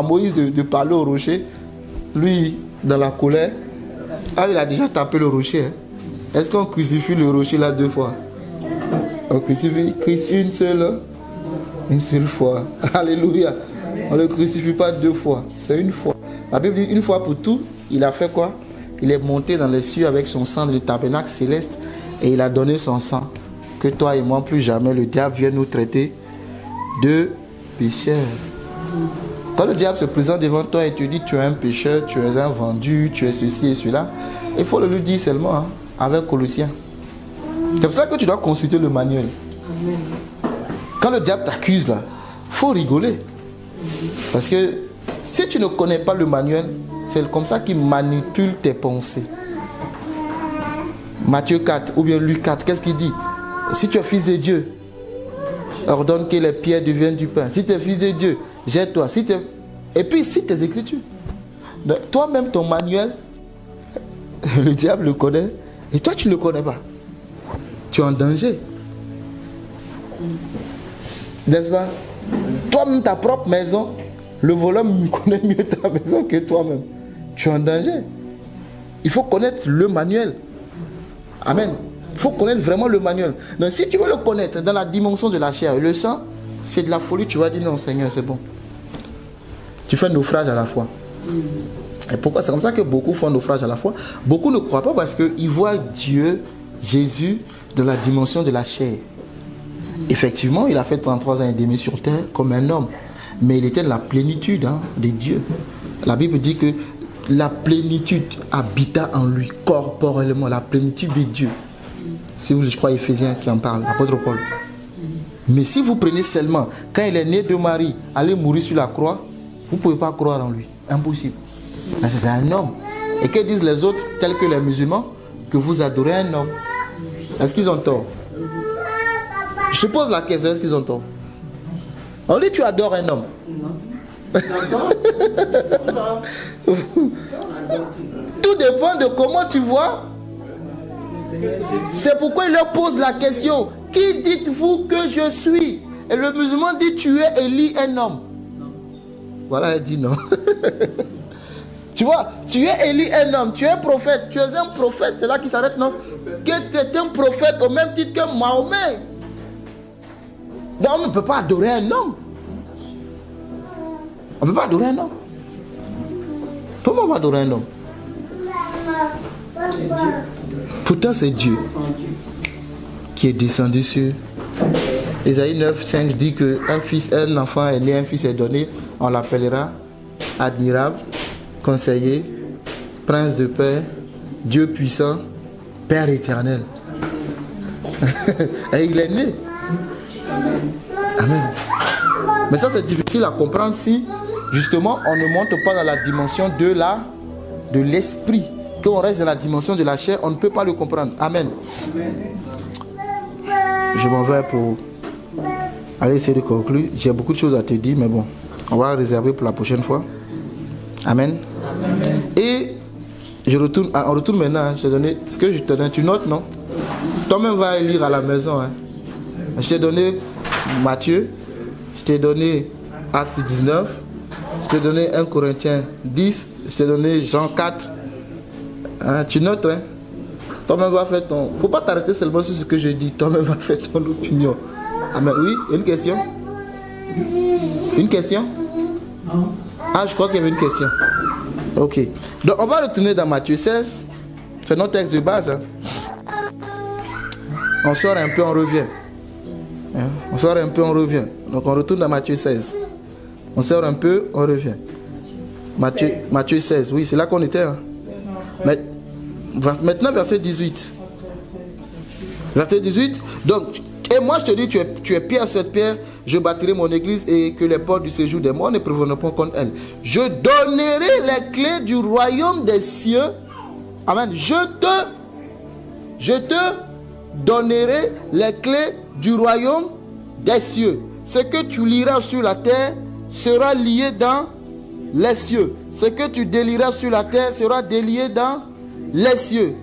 Moïse de parler au rocher. Lui, dans la colère, il a déjà tapé le rocher. Hein? Est-ce qu'on crucifie le rocher là 2 fois? On crucifie Christ une seule fois. Alléluia. On ne le crucifie pas 2 fois. C'est une fois. La Bible dit une fois pour tout. Il a fait quoi? Il est monté dans les cieux avec son sang dans le tabernacle céleste. Et il a donné son sang. Que toi et moi, plus jamais le diable vienne nous traiter de pécheurs. Quand le diable se présente devant toi et te dit tu es un pécheur, tu es un vendu, tu es ceci et cela, il faut le lui dire seulement, hein, avec Colossiens. C'est pour ça que tu dois consulter le manuel. Amen. Quand le diable t'accuse là, il faut rigoler. Parce que si tu ne connais pas le manuel, c'est comme ça qu'il manipule tes pensées. Matthieu 4 ou bien Luc 4, qu'est-ce qu'il dit? Si tu es fils de Dieu, ordonne que les pierres deviennent du pain. Si tu es fils de Dieu, jette-toi. Et puis cite tes écritures. Toi-même, ton manuel, le diable le connaît. Et toi, tu ne le connais pas. Tu es en danger. N'est-ce pas? Toi-même, ta propre maison, le voleur connaît mieux ta maison que toi-même. Tu es en danger. Il faut connaître le manuel. Amen. Il faut connaître vraiment le manuel. Donc si tu veux le connaître dans la dimension de la chair et le sang, c'est de la folie. Tu vas dire non Seigneur, c'est bon. Tu fais naufrage à la foi. Et pourquoi? C'est comme ça que beaucoup font naufrage à la foi. Beaucoup ne croient pas parce qu'ils voient Dieu, Jésus, dans la dimension de la chair. Effectivement, il a fait 33 ans et demi sur terre comme un homme. Mais il était de la plénitude de Dieu. La Bible dit que la plénitude habita en lui, corporellement, la plénitude de Dieu. Si vous, je crois, Éphésiens qui en parle, l'apôtre Paul. Mais si vous prenez seulement, quand il est né de Marie, aller mourir sur la croix, vous ne pouvez pas croire en lui. Impossible. C'est un homme. Et que disent les autres, tels que les musulmans, que vous adorez un homme? Est-ce qu'ils ont tort? Je pose la question, est-ce qu'ils ont tort? On dit tu adores un homme. Tout dépend de comment tu vois. C'est pourquoi il leur pose la question. Qui dites-vous que je suis? Et le musulman dit, tu es Élie, un homme. Voilà, elle dit non. Tu vois, tu es Élie, un homme, tu es un prophète, tu es un prophète, c'est là qu'il s'arrête, non? Que tu es un prophète au même titre que Mahomet. Donc on ne peut pas adorer un homme. On ne peut pas adorer un homme. Comment on va adorer un homme? Pourtant c'est Dieu qui est descendu sur... Ésaïe 9, 5 dit qu'un enfant est né, un fils est donné, on l'appellera admirable, conseiller, prince de paix, Dieu puissant, Père éternel. Et il est né. Amen. Mais ça c'est difficile à comprendre si justement on ne monte pas dans la dimension de l'esprit. Quand on reste dans la dimension de la chair, on ne peut pas le comprendre. Amen. Je m'en vais pour aller essayer de conclure. J'ai beaucoup de choses à te dire, mais bon, on va réserver pour la prochaine fois. Amen. Amen. Et on retourne maintenant. Je t'ai donné ce que je te donne. Tu notes, non? Toi-même va lire à la maison. Hein. Je t'ai donné Matthieu. Je t'ai donné Acte 19. Je t'ai donné 1 Corinthiens 10. Je t'ai donné Jean 4. Hein, tu notes, hein? Toi-même va faire ton... Il ne faut pas t'arrêter seulement sur ce que je dis. Toi-même va faire ton opinion. Amen. Oui, une question? Une question? Ah, je crois qu'il y avait une question. Ok. Donc, on va retourner dans Matthieu 16. C'est notre texte de base. Hein? On sort un peu, on revient. Hein? On sort un peu, on revient. Donc, on retourne dans Matthieu 16. On sort un peu, on revient. Matthieu 16. Oui, c'est là qu'on était. Hein? Maintenant, verset 18. Verset 18. Donc, et moi je te dis, tu es pierre sur cette pierre, je bâtirai mon église et que les portes du séjour des morts ne prévaudront pas contre elle. Je donnerai les clés du royaume des cieux. Amen. Je te donnerai les clés du royaume des cieux. Ce que tu liras sur la terre sera lié dans les cieux. Ce que tu délieras sur la terre sera délié dans les cieux.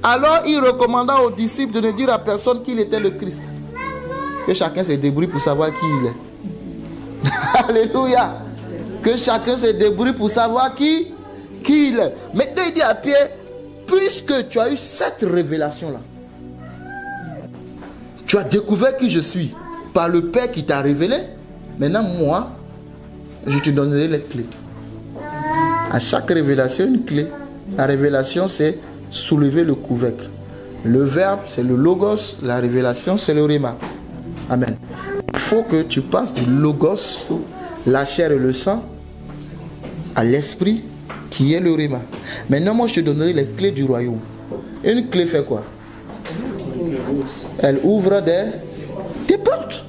Alors il recommanda aux disciples de ne dire à personne qu'il était le Christ. Que chacun se débrouille pour savoir qui il est. Alléluia. Que chacun se débrouille pour savoir qui il est. Maintenant il dit à Pierre, puisque tu as eu cette révélation-là, tu as découvert qui je suis par le Père qui t'a révélé, maintenant moi, je te donnerai les clés. À chaque révélation, une clé. La révélation, c'est soulever le couvercle. Le verbe, c'est le logos. La révélation, c'est le rhéma. Amen. Il faut que tu passes du logos, la chair et le sang, à l'esprit qui est le rhéma. Maintenant, moi, je te donnerai les clés du royaume. Une clé fait quoi? Elle ouvre des portes.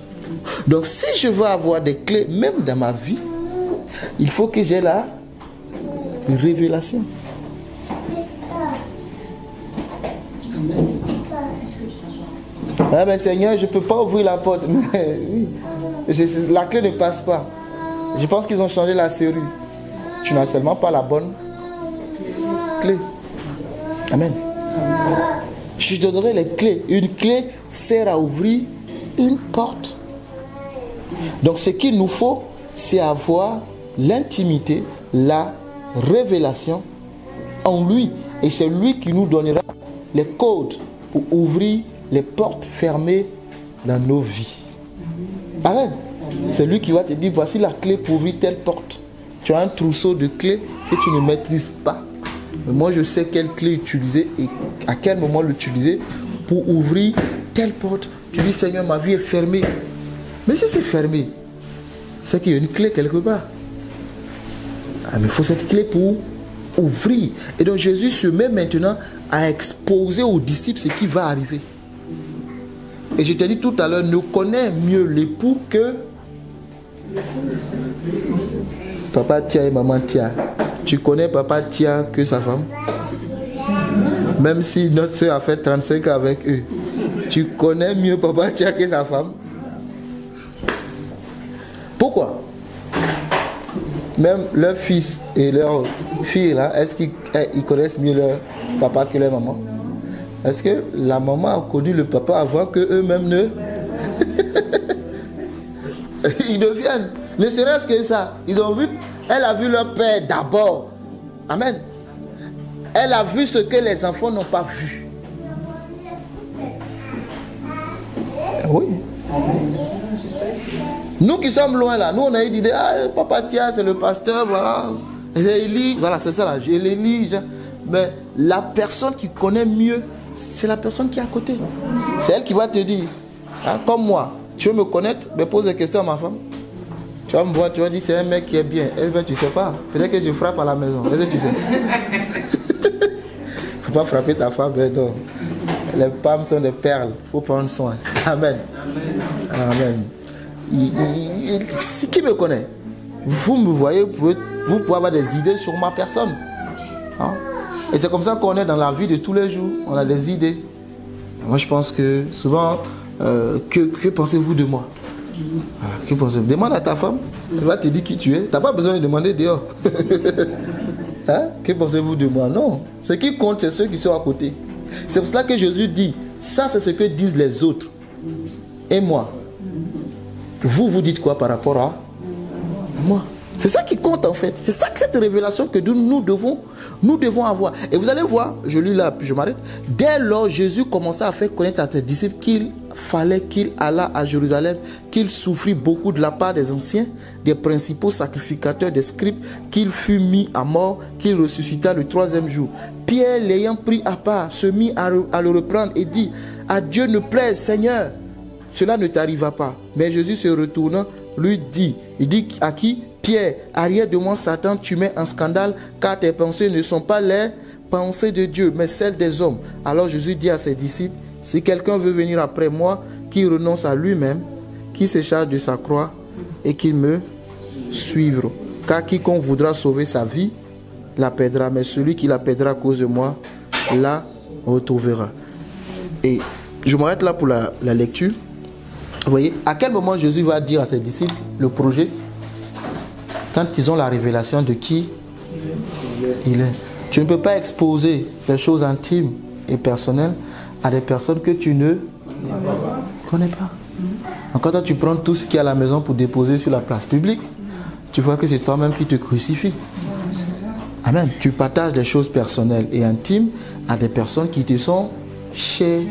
Donc, si je veux avoir des clés, même dans ma vie, il faut que j'ai la révélation. Ah ben Seigneur, je ne peux pas ouvrir la porte. Mais oui, la clé ne passe pas. Je pense qu'ils ont changé la serrure. Tu n'as seulement pas la bonne clé. Amen. Je te donnerai les clés. Une clé sert à ouvrir une porte. Donc ce qu'il nous faut, c'est avoir l'intimité, la révélation en lui. Et c'est lui qui nous donnera les codes pour ouvrir les portes fermées dans nos vies. Amen. C'est lui qui va te dire, voici la clé pour ouvrir telle porte. Tu as un trousseau de clés que tu ne maîtrises pas. Mais moi, je sais quelle clé utiliser et à quel moment l'utiliser pour ouvrir telle porte. Tu dis, Seigneur, ma vie est fermée. Mais si c'est fermé, c'est qu'il y a une clé quelque part. Ah, mais il faut cette clé pour ouvrir. Et donc Jésus se met maintenant à exposer aux disciples ce qui va arriver. Et je t'ai dit tout à l'heure, ne connaît mieux l'époux que papa Tia et maman Tia. Tu connais papa Tia que sa femme? Même si notre soeur a fait 35 ans avec eux, tu connais mieux papa Tia que sa femme? Pourquoi? Même leurs fils et leurs filles, là, est-ce qu'ils connaissent mieux leur papa que leur maman? Est-ce que la maman a connu le papa avant qu'eux-mêmes ne... ils deviennent. Ne serait-ce que ça. Ils ont vu, elle a vu leur père d'abord. Amen. Elle a vu ce que les enfants n'ont pas vu. Oui. Nous qui sommes loin là, nous on a eu l'idée, ah papa tiens, c'est le pasteur, voilà. C'est Élie, voilà, c'est ça là, j'ai l'Élie. Mais la personne qui connaît mieux, c'est la personne qui est à côté. C'est elle qui va te dire, hein, comme moi, tu veux me connaître, mais pose des questions à ma femme. Tu vas me voir, tu vas dire, c'est un mec qui est bien. Eh bien, tu sais pas. Peut-être que je frappe à la maison. Est-ce que tu sais? Faut pas frapper ta femme, mais non. Les femmes sont des perles. Faut prendre soin. Amen. Amen. Qui me connaît? Vous me voyez, vous pouvez avoir des idées sur ma personne. Hein? Et c'est comme ça qu'on est dans la vie de tous les jours. On a des idées. Moi, je pense que souvent, que pensez-vous de moi? Que pensez-vous? Demande à ta femme. Elle va te dire qui tu es. Tu n'as pas besoin de demander dehors. Hein? Que pensez-vous de moi? Non. Ce qui compte, c'est ceux qui sont à côté. C'est pour cela que Jésus dit, ça c'est ce que disent les autres. Et moi? Vous dites quoi par rapport à moi? C'est ça qui compte en fait. C'est ça que cette révélation que nous devons avoir. Et vous allez voir, je lis là, puis je m'arrête. Dès lors, Jésus commença à faire connaître à ses disciples qu'il fallait qu'il allât à Jérusalem, qu'il souffrit beaucoup de la part des anciens, des principaux sacrificateurs, des scribes, qu'il fut mis à mort, qu'il ressuscita le 3e jour. Pierre, l'ayant pris à part, se mit à le reprendre et dit, à Dieu ne plaise, Seigneur, cela ne t'arriva pas. Mais Jésus se retournant, lui dit, il dit à qui? Pierre, arrière de moi Satan, tu mets en scandale, car tes pensées ne sont pas les pensées de Dieu, mais celles des hommes. Alors Jésus dit à ses disciples, si quelqu'un veut venir après moi, qu'il renonce à lui-même, qu'il se charge de sa croix et qu'il me suive. Car quiconque voudra sauver sa vie, la perdra, mais celui qui la perdra à cause de moi, la retrouvera. Et je m'arrête là pour la lecture. Vous voyez, à quel moment Jésus va dire à ses disciples le projet? Quand ils ont la révélation de qui il est. Tu ne peux pas exposer les choses intimes et personnelles à des personnes que tu ne connais pas. Donc quand tu prends tout ce qu'il y a à la maison pour déposer sur la place publique, tu vois que c'est toi-même qui te crucifie. Amen. Tu partages des choses personnelles et intimes à des personnes qui te sont chères,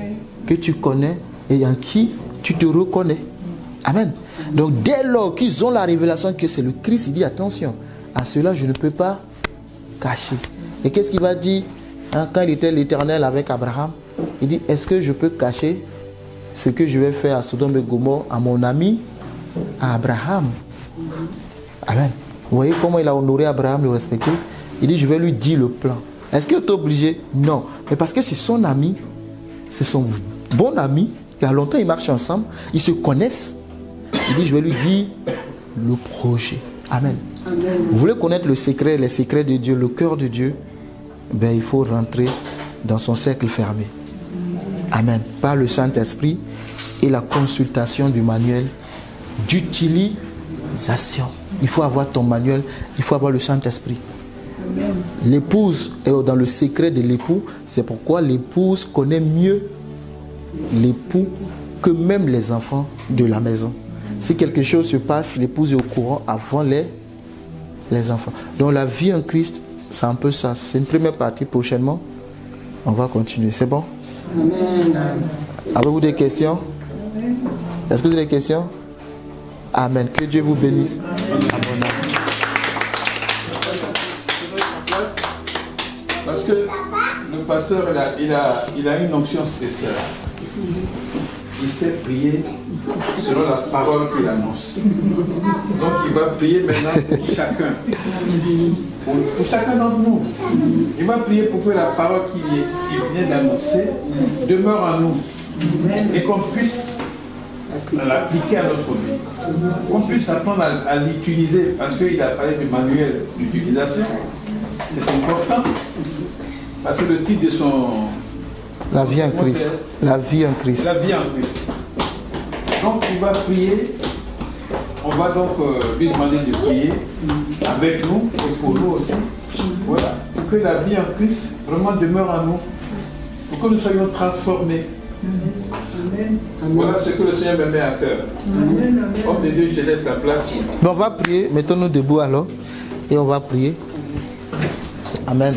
que tu connais et en qui tu te reconnais. Amen. Donc dès lors qu'ils ont la révélation que c'est le Christ, il dit attention, à cela je ne peux pas cacher. Et qu'est-ce qu'il va dire quand il était l'Éternel avec Abraham? Il dit, est-ce que je peux cacher ce que je vais faire à Sodome et Gomorrhe à mon ami, à Abraham? Amen. Vous voyez comment il a honoré Abraham, le respecté? Il dit, je vais lui dire le plan. Est-ce qu'il est obligé? Non. Mais parce que c'est son ami, c'est son bon ami, il y a longtemps ils marchent ensemble, ils se connaissent. Il dit, je vais lui dire le projet. Amen. Amen. Vous voulez connaître le secret, les secrets de Dieu, le cœur de Dieu? Ben, il faut rentrer dans son cercle fermé. Amen. Par le Saint-Esprit et la consultation du manuel d'utilisation. Il faut avoir ton manuel, il faut avoir le Saint-Esprit. L'épouse est dans le secret de l'époux. C'est pourquoi l'épouse connaît mieux l'époux que même les enfants de la maison. Si quelque chose se passe, l'épouse est au courant avant les enfants. Donc la vie en Christ, c'est un peu ça. C'est une première partie. Prochainement, on va continuer. C'est bon? Amen. Avez-vous des questions? Est-ce que vous avez des questions? Amen. Que Dieu vous bénisse. Amen. Parce que le pasteur, il a une onction spéciale. Il sait prier selon la parole qu'il annonce. Donc il va prier maintenant pour chacun. Pour chacun d'entre nous. Il va prier pour que la parole qu'il vient d'annoncer demeure en nous. Et qu'on puisse l'appliquer à notre vie. Qu'on puisse apprendre à l'utiliser. Parce qu'il a parlé du manuel d'utilisation. C'est important. Parce que le titre de son... La vie en Christ. La vie en Christ. La vie en Christ. Donc il va prier. On va donc lui demander de prier avec nous et pour nous aussi. Voilà. Pour que la vie en Christ vraiment demeure en nous. Pour que nous soyons transformés. Voilà ce que le Seigneur me met à cœur. Homme de Dieu, je te laisse la place. Bon, on va prier. Mettons-nous debout alors. Et on va prier. Amen.